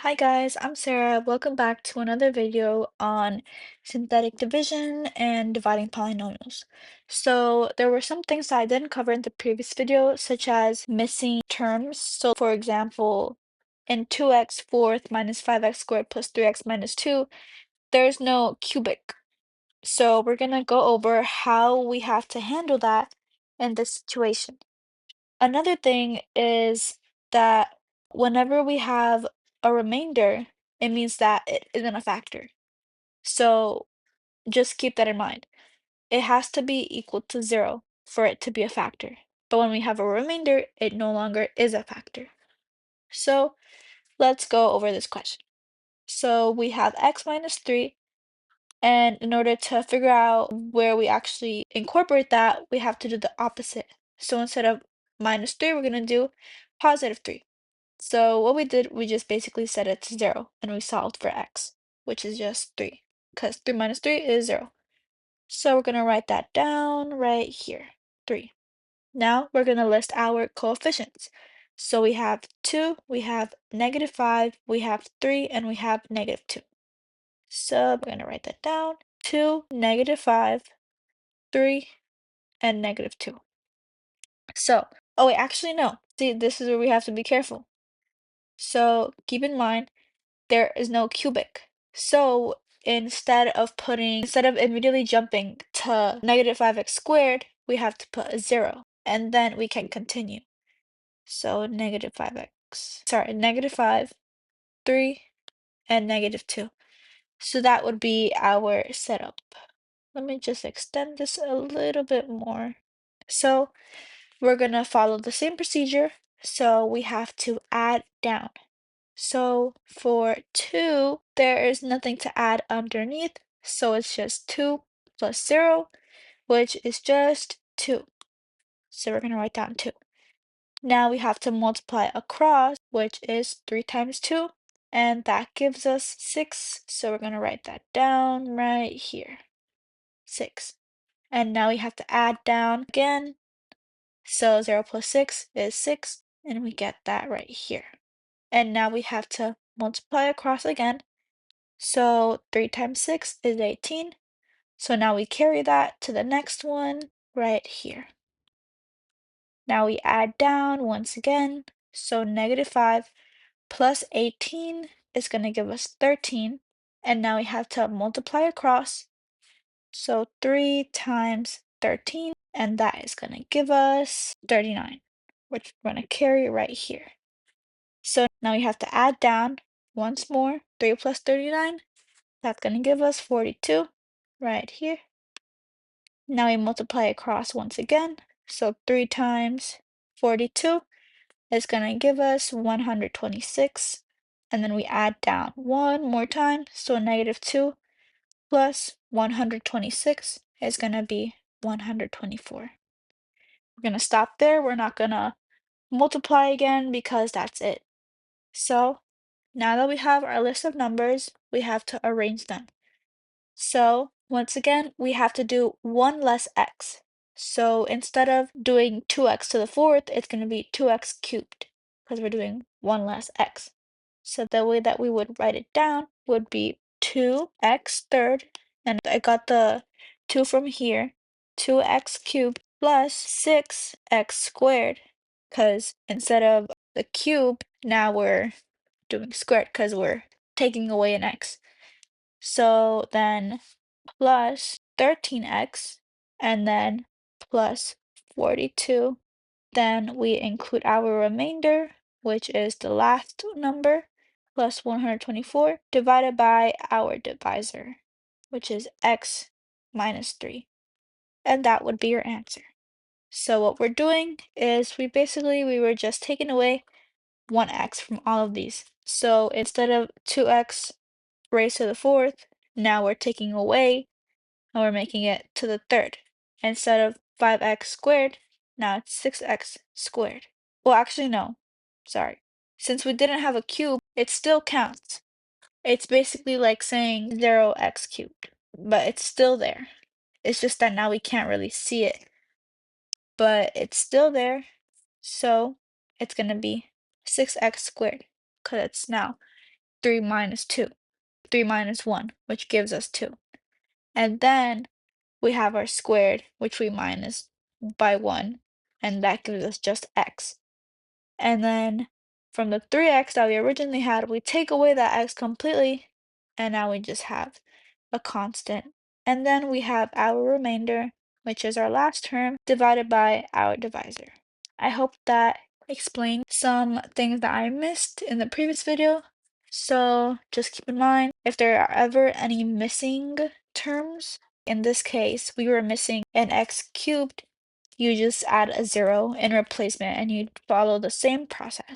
Hi guys, I'm Sarah. Welcome back to another video on synthetic division and dividing polynomials. So there were some things that I didn't cover in the previous video, such as missing terms. So for example, in 2x fourth minus 5x squared plus 3x minus 2, there's no cubic. So we're gonna go over how we have to handle that in this situation. Another thing is that whenever we have a remainder, it means that it isn't a factor. So just keep that in mind. It has to be equal to 0 for it to be a factor. But when we have a remainder, it no longer is a factor. So let's go over this question. So we have x minus 3, and in order to figure out where we actually incorporate that, we have to do the opposite. So instead of minus 3, we're going to do positive 3. So what we did, we just basically set it to 0 and we solved for x, which is just 3, because 3 minus 3 is 0. So we're going to write that down right here, 3. Now we're going to list our coefficients. So we have 2, we have -5, we have 3, and we have -2. So we're going to write that down, 2, -5, 3, and -2. So, oh wait, actually no. See, this is where we have to be careful. So keep in mind, there is no cubic. So instead of immediately jumping to -5x squared, we have to put a 0, and then we can continue. So -5, 3, and -2. So that would be our setup. Let me just extend this a little bit more. So we're gonna follow the same procedure. So we have to add down. So for 2, there is nothing to add underneath, so it's just 2 plus 0, which is just 2. So we're going to write down 2. Now we have to multiply across, which is 3 times 2, and that gives us 6. So we're going to write that down right here, 6. And now we have to add down again. So 0 plus 6 is 6, and we get that right here. And now we have to multiply across again. So 3 times 6 is 18. So now we carry that to the next one right here. Now we add down once again. So -5 plus 18 is going to give us 13. And now we have to multiply across. So 3 times 13, and that is going to give us 39, which we're going to carry right here. So now we have to add down once more. 3 plus 39, that's going to give us 42 right here. Now we multiply across once again. So 3 times 42 is going to give us 126. And then we add down one more time. So -2 plus 126 is going to be 124. We're going to stop there. We're not going to multiply again because that's it. So now that we have our list of numbers, we have to arrange them. So once again, we have to do 1 less x. So instead of doing 2x to the fourth, it's going to be 2x cubed because we're doing 1 less x. So the way that we would write it down would be 2x third, and I got the 2 from here, 2x cubed plus 6x squared, because instead of the cube, now we're doing squared because we're taking away an x. So then plus 13x, and then plus 42. Then we include our remainder, which is the last number, plus 124, divided by our divisor, which is x minus 3. And that would be your answer. So what we're doing is we were just taking away 1x from all of these. So instead of 2x raised to the fourth, now we're taking away and we're making it to the third. Instead of 5x squared, now it's 6x squared. Well, actually, no. Sorry. Since we didn't have a cube, it still counts. It's basically like saying 0x cubed, but it's still there. It's just that now we can't really see it, but it's still there. So it's going to be 6x squared because it's now 3 minus 2, 3 minus 1, which gives us 2. And then we have our squared, which we minus by 1, and that gives us just x. And then from the 3x that we originally had, we take away that x completely, and now we just have a constant. And then we have our remainder, which is our last term, divided by our divisor. I hope that explained some things that I missed in the previous video. So just keep in mind, if there are ever any missing terms, in this case, we were missing an x cubed, you just add a 0 in replacement and you'd follow the same process.